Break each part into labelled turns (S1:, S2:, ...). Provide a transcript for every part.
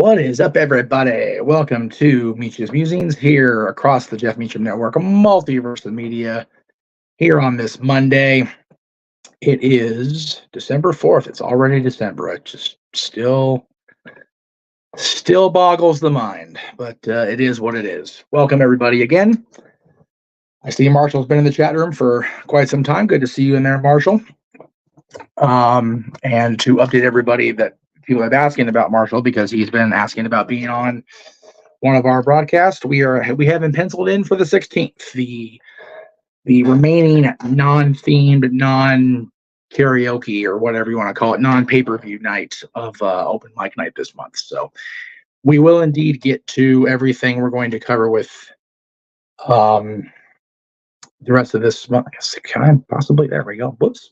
S1: What is up, everybody? Welcome to Meach's Musings here across the Jeff Meacham Network, a multiverse of media here on this Monday. It is December 4th. It's already December. It just still boggles the mind, but it is what it is. Welcome, everybody, again. I see Marshall's been in the chat room for quite some time. Good to see you in there, Marshall. And to update everybody that people have been asking about Marshall, because he's been asking about being on one of our broadcasts. We have him penciled in for the 16th, the remaining non-themed, non-karaoke, or whatever you want to call it, non-pay-per-view night of open mic night this month. So we will indeed get to everything we're going to cover with the rest of this month. Can I possibly? There we go. Whoops.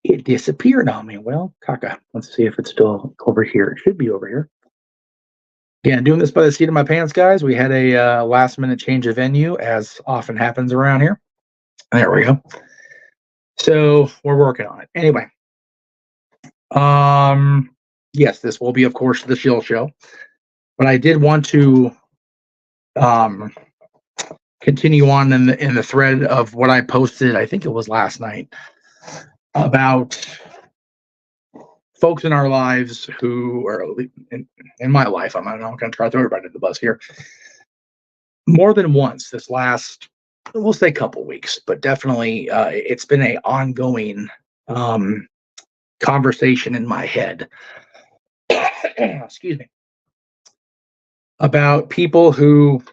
S1: It disappeared on me. Well, caca. Let's see if it's still over here. It should be over here. Again, doing this by the seat of my pants, guys. We had a last-minute change of venue, as often happens around here. There we go. So we're working on it. Anyway, yes, this will be, of course, the Shill Show. But I did want to continue on in the thread of what I posted. I think it was last night, about folks in our lives who are in my life. I'm not going to try to throw everybody to the bus here. More than once this last, we'll say, couple weeks, but definitely it's been an ongoing conversation in my head. Excuse me. About people who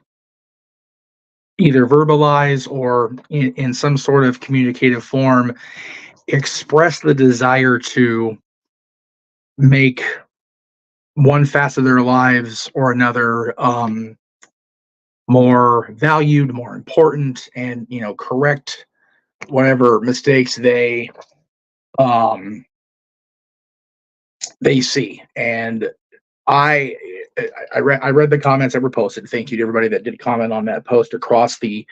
S1: either verbalize or in some sort of communicative form express the desire to make one facet of their lives or another more valued, more important, and correct whatever mistakes they see. And I read the comments that were posted. Thank you to everybody that did comment on that post across the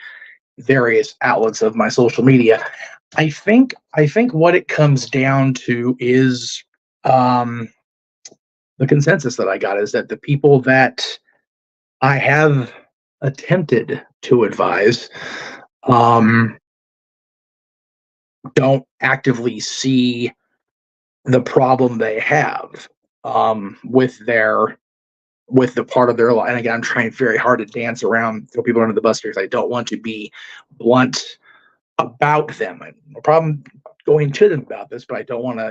S1: various outlets of my social media. I think what it comes down to is the consensus that I got is that the people that I have attempted to advise don't actively see the problem they have with the part of their life. And again, I'm trying very hard to dance around, throw people under the bus here, because I don't want to be blunt about them. No problem going to them about this, but I don't want to,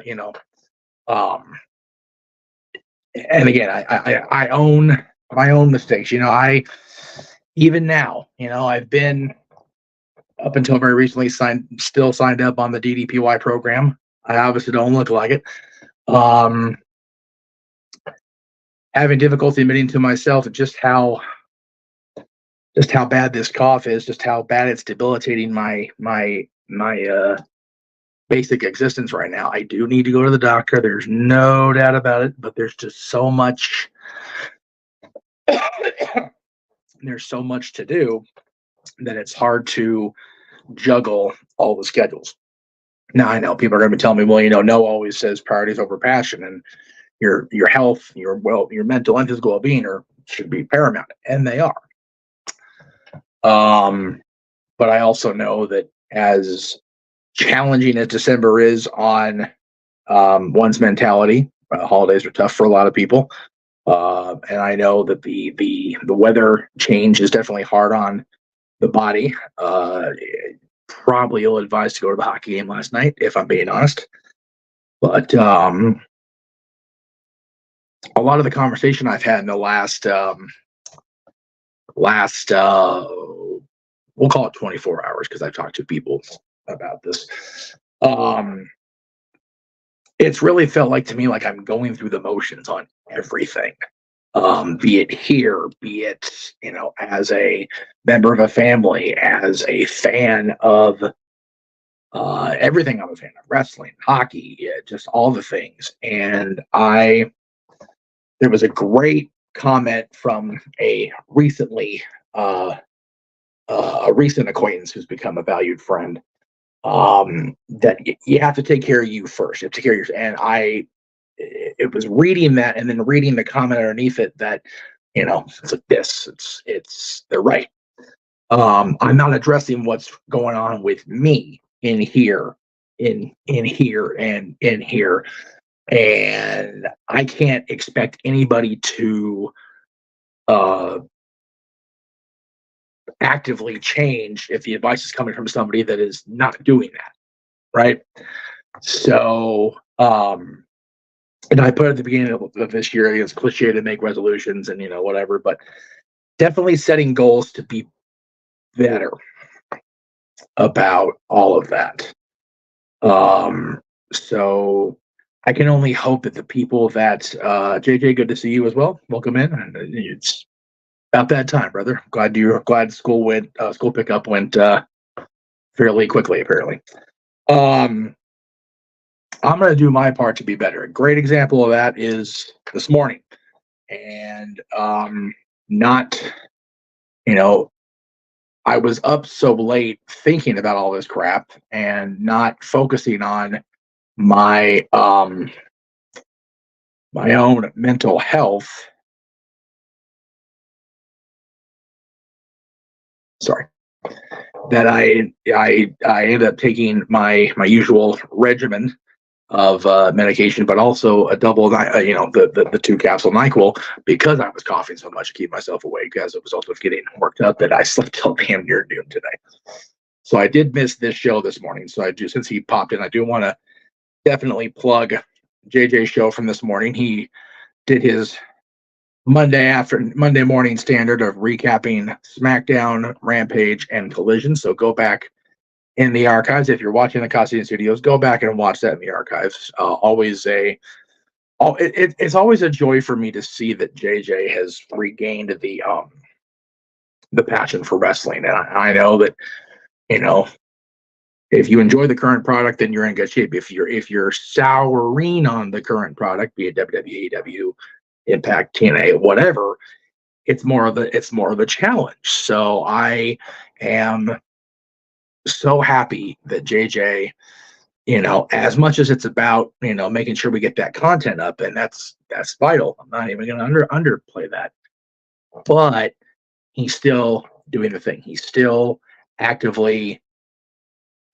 S1: and again, I own my own mistakes. Even now, I've been, up until very recently, still signed up on the DDPY program. I obviously don't look like it. Having difficulty admitting to myself just how bad this cough is, just how bad it's debilitating my basic existence right now. I do need to go to the doctor. There's no doubt about it, but there's just so much. There's so much to do that it's hard to juggle all the schedules. Now, I know people are going to be telling me, well, no always says priorities over passion, and your health, your mental and physical well-being should be paramount, and they are. But I also know that as challenging as December is on one's mentality, holidays are tough for a lot of people, and I know that the weather change is definitely hard on the body. Probably ill-advised to go to the hockey game last night, if I'm being honest. But a lot of the conversation I've had in the last we'll call it 24 hours, because I've talked to people about this. It's really felt like to me like I'm going through the motions on everything. Be it here, be it, as a member of a family, as a fan of everything. I'm a fan of wrestling, hockey, just all the things. And there was a great comment from a recent acquaintance who's become a valued friend, that you have to take care of you first. You have to take care of yourself. And it was reading that and then reading the comment underneath it that, it's like this. They're right. I'm not addressing what's going on with me in here, in here, and in here, and I can't expect anybody to uh, actively change if the advice is coming from somebody that is not doing that, right? So, and I put at the beginning of this year, it's cliche to make resolutions and whatever, but definitely setting goals to be better about all of that. So I can only hope that the people that JJ, good to see you as well. Welcome in. It's about that time, brother. Glad school pickup went fairly quickly, apparently. I'm gonna do my part to be better. A great example of that is this morning. And not, I was up so late thinking about all this crap and not focusing on my my own mental health. Sorry, that I ended up taking my usual regimen of medication, but also a double, the 2 capsule NyQuil because I was coughing so much to keep myself awake, as it was also getting worked up that I slept till damn near noon today. So I did miss this show this morning. So since he popped in, I do want to definitely plug JJ's show from this morning. He did his Monday morning standard of recapping SmackDown, Rampage, and Collision. So go back in the archives. If you're watching the Costume Studios, go back and watch that in the archives. It's always a joy for me to see that JJ has regained the passion for wrestling, and I know that if you enjoy the current product, then you're in good shape. If you're souring on the current product, be it WWE, AEW, Impact, TNA, whatever, it's more of a challenge. So I am so happy that JJ, as much as it's about making sure we get that content up, and that's vital. I'm not even going to underplay that, but he's still doing the thing. He's still actively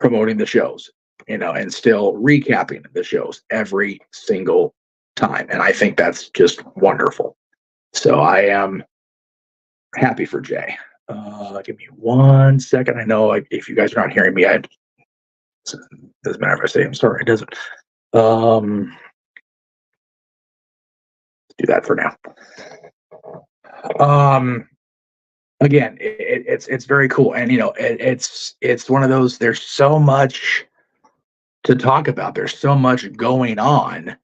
S1: promoting the shows, and still recapping the shows every single time, and I think that's just wonderful. So I am happy for Jay. Give me 1 second. I know if you guys are not hearing me, doesn't matter if I say I'm sorry. It doesn't. Do that for now. Again, it's very cool, and it's one of those. There's so much to talk about. There's so much going on,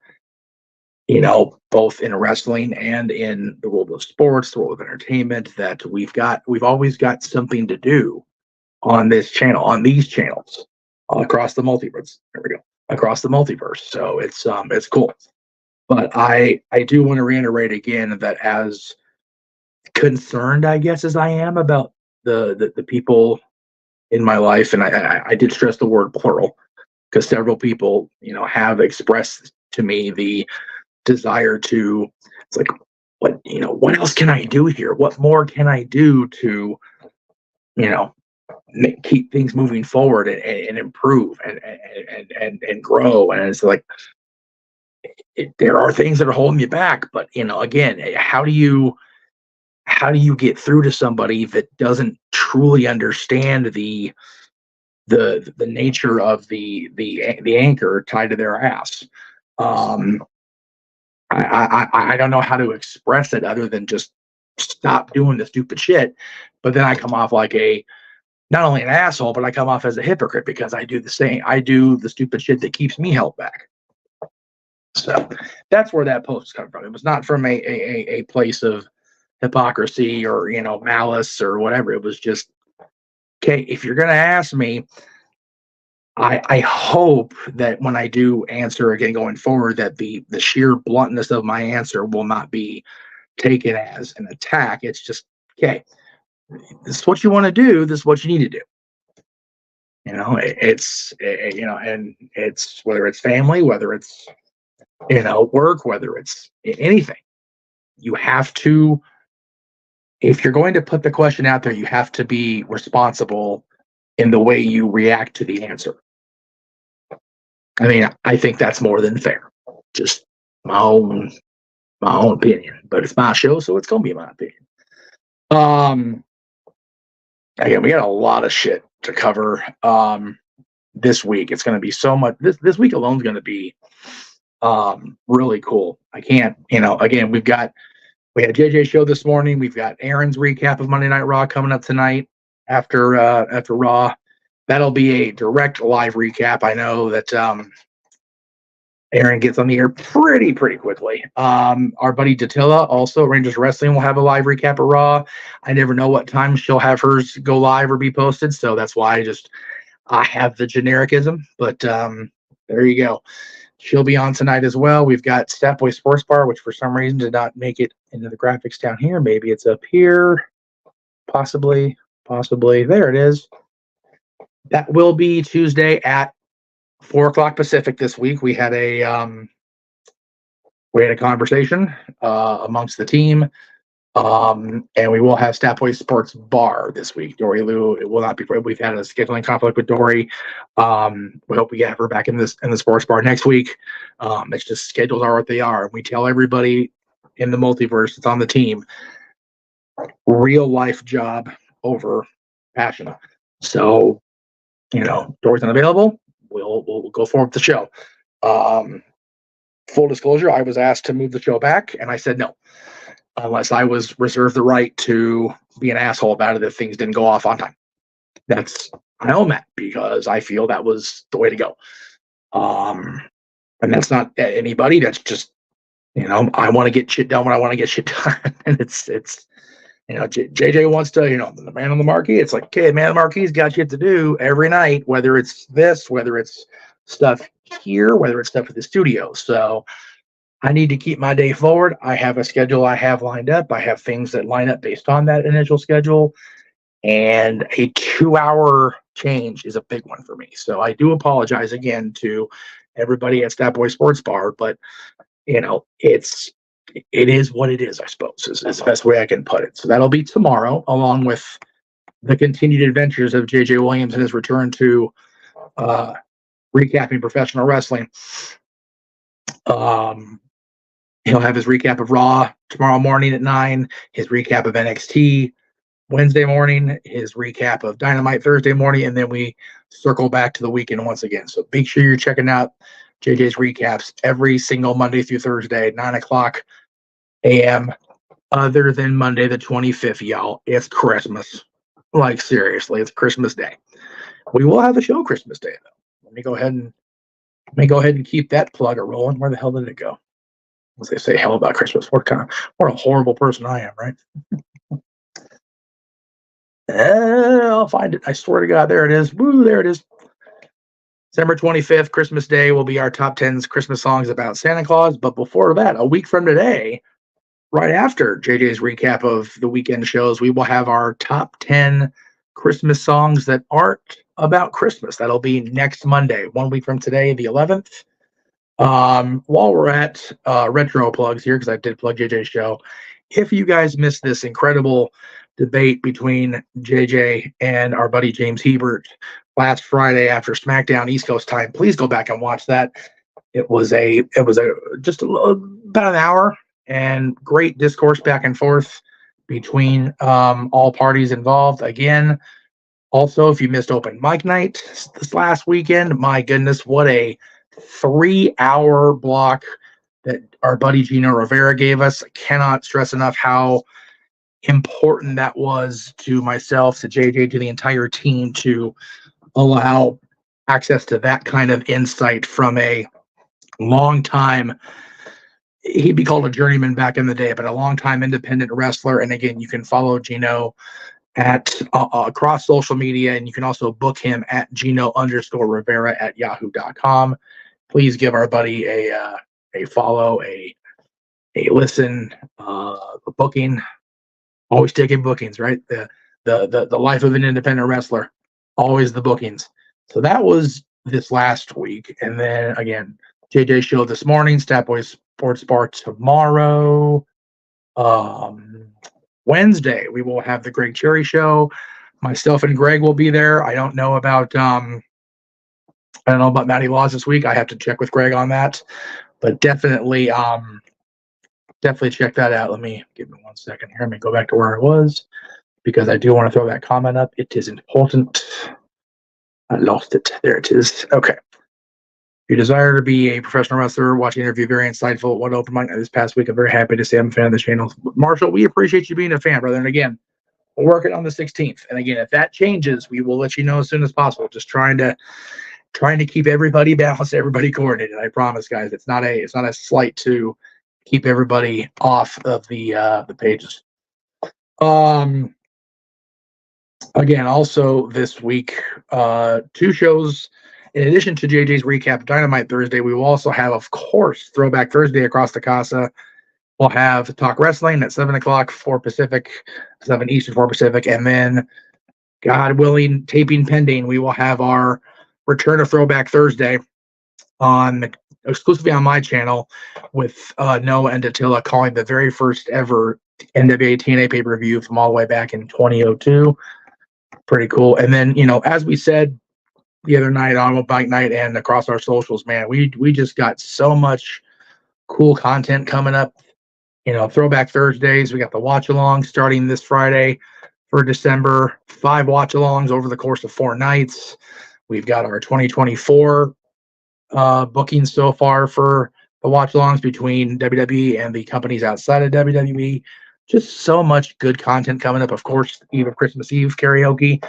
S1: both in wrestling and in the world of sports, the world of entertainment, that we've always got something to do on this channel, on these channels, across the multiverse. There we go. Across the multiverse. So it's cool. But I do want to reiterate again that as concerned, I guess, as I am about the people in my life, and I did stress the word plural because several people, have expressed to me the desire to, it's like, what else can I do here? What more can I do to, keep things moving forward and improve and grow? And it's like, there are things that are holding you back, but again, how do you get through to somebody that doesn't truly understand the nature of the anchor tied to their ass? I don't know how to express it other than just stop doing the stupid shit. But then I come off like not only an asshole, but I come off as a hypocrite because I do the same. I do the stupid shit that keeps me held back. So that's where that post is coming from. It was not from a place of hypocrisy or malice or whatever. It was just, okay, if you're gonna ask me, I hope that when I do answer again going forward, that the sheer bluntness of my answer will not be taken as an attack. It's just, okay, this is what you want to do. This is what you need to do. And it's whether it's family, whether it's work, whether it's anything. You have to, if you're going to put the question out there, you have to be responsible in the way you react to the answer. I mean, I think that's more than fair. Just my own opinion, but it's my show, so it's gonna be my opinion. Again, we got a lot of shit to cover this week. It's going to be so much. This week alone is going to be really cool. I can't, again, we had a JJ show this morning. We've got Aaron's recap of Monday Night Raw coming up tonight after Raw. That'll be a direct live recap. I know that Aaron gets on the air pretty quickly. Our buddy Datilla, also Rangers Wrestling, will have a live recap of Raw. I never know what time she'll have hers go live or be posted, so that's why I have the genericism. But there you go. She'll be on tonight as well. We've got Stepway Sports Bar, which for some reason did not make it into the graphics down here. Maybe it's up here. Possibly. There it is. That will be Tuesday at 4:00 Pacific this week. We had a conversation amongst the team, and we will have Stapway Sports Bar this week. Dory Lou, it will not be. We've had a scheduling conflict with Dory. We hope we get her back in the sports bar next week. It's just schedules are what they are. We tell everybody in the multiverse that's on the team, real life job over passion. So, Dory's unavailable. We'll go forward with the show. Full disclosure, I was asked to move the show back, and I said no, unless I was reserved the right to be an asshole about it if things didn't go off on time. I own that because I feel that was the way to go. And that's not anybody. That's just, I want to get shit done when I want to get shit done. And it's JJ wants to, the man on the marquee. It's like, okay, man on the marquee's got shit to do every night, whether it's this, whether it's stuff here, whether it's stuff at the studio. So I need to keep my day forward. I have a schedule I have lined up. I have things that line up based on that initial schedule. And a 2-hour change is a big one for me. So I do apologize again to everybody at Stapboy Sports Bar, but it is what it is, I suppose, is the best way I can put it. So that'll be tomorrow, along with the continued adventures of JJ Williams and his return to recapping professional wrestling. He'll have his recap of Raw tomorrow morning at 9, his recap of NXT Wednesday morning, his recap of Dynamite Thursday morning, and then we circle back to the weekend once again. So make sure you're checking out JJ's recaps every single Monday through Thursday, 9:00 a.m. Other than Monday the 25th, y'all. It's Christmas. Like, seriously, it's Christmas Day. We will have a show Christmas Day, though. Let me go ahead and keep that plug rolling. Where the hell did it go? As they say, hell about Christmas. What a horrible person I am, right? I'll find it. I swear to God, there it is. Woo, there it is. December 25th, Christmas Day, will be our top 10 Christmas songs about Santa Claus. But before that, a week from today, right after JJ's recap of the weekend shows, we will have our top 10 Christmas songs that aren't about Christmas. That'll be next Monday, 1 week from today, the 11th. While we're at retro plugs here, because I did plug JJ's show, if you guys missed this incredible debate between JJ and our buddy James Hebert last Friday after SmackDown East Coast time, please go back and watch that. It was just about an hour and great discourse back and forth between all parties involved. Again, also, if you missed open mic night this last weekend, my goodness, what a 3-hour block that our buddy Gino Rivera gave us. I cannot stress enough how important that was to myself, to JJ, to the entire team, to allow access to that kind of insight from a long time, he'd be called a journeyman back in the day, but a long time independent wrestler. And again, you can follow Gino at across social media, and you can also book him at Gino_Rivera at yahoo.com. Please give our buddy a follow, a listen, a booking. Always taking bookings, right? The life of an independent wrestler, always the bookings. So that was this last week. And then again, JJ Shill this morning. Stat Boy Sports Bar tomorrow. Wednesday, we will have the Greg Cherry Show. Myself and Greg will be there. I don't know about Matty Laws this week. I have to check with Greg on that. But definitely check that out. Give me 1 second here. Let me go back to where I was because I do want to throw that comment up. It is important. I lost it. There it is. Okay. If you desire to be a professional wrestler, watching the interview, very insightful. What open mic this past week. I'm very happy to say I'm a fan of the channel. Marshall, we appreciate you being a fan, brother. And again, we're working on the 16th. And again, if that changes, we will let you know as soon as possible. Just trying to keep everybody balanced, everybody coordinated. I promise, guys. It's not a slight to keep everybody off of the pages. Again, also this week, 2 shows. In addition to JJ's recap of Dynamite Thursday, we will also have, of course, Throwback Thursday across the casa. We'll have Talk Wrestling at 7 o'clock, 4 Pacific, 7 Eastern, 4 Pacific, and then, God willing, taping pending, we will have our return of Throwback Thursday exclusively on my channel with Noah and Attila calling the very first ever NWA TNA pay-per-view from all the way back in 2002. Pretty cool. And then, as we said the other night on Bike Night and across our socials, man, we just got so much cool content coming up. Throwback Thursdays. We got the watch-along starting this Friday for December. 5 watch-alongs over the course of 4 nights. We've got our 2024 bookings so far for the watch-alongs between WWE and the companies outside of WWE. Just so much good content coming up. Of course, Christmas Eve karaoke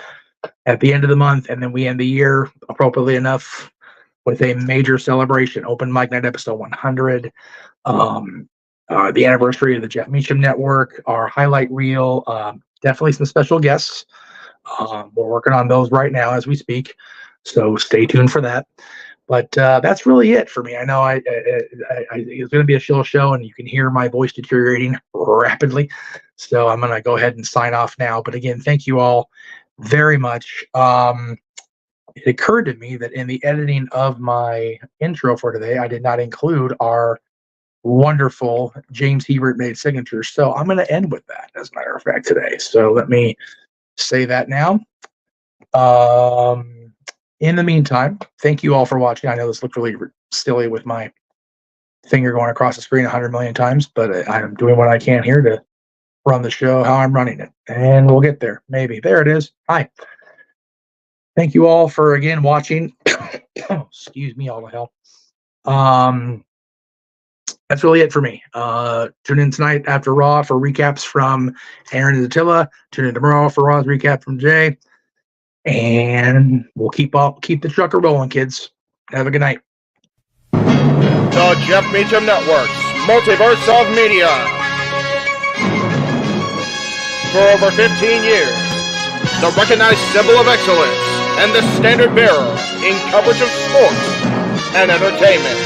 S1: at the end of the month, and then we end the year, appropriately enough, with a major celebration, Open Mic Night episode 100, the anniversary of the Jeff Meacham Network, our highlight reel, definitely some special guests. We're working on those right now as we speak, so stay tuned for that. But that's really it for me. I know it's going to be a shill show, and you can hear my voice deteriorating rapidly. So I'm going to go ahead and sign off now. But again, thank you all very much. It occurred to me that in the editing of my intro for today, I did not include our wonderful James Hebert made signature. So I'm going to end with that, as a matter of fact, today. So let me say that now. In the meantime, thank you all for watching. I know this looked really silly with my finger going across the screen 100 million times, but I'm doing what I can here to run the show how I'm running it. And we'll get there. Maybe. There it is. Hi. Thank you all for, again, watching. Excuse me, all the hell. That's really it for me. Tune in tonight after Raw for recaps from Aaron and Attila. Tune in tomorrow for Raw's recap from Jay. And we'll keep the trucker rolling, kids. Have a good night.
S2: The Jeff Meacham Network's Multiverse of Media. For over 15 years, the recognized symbol of excellence and the standard bearer in coverage of sports and entertainment.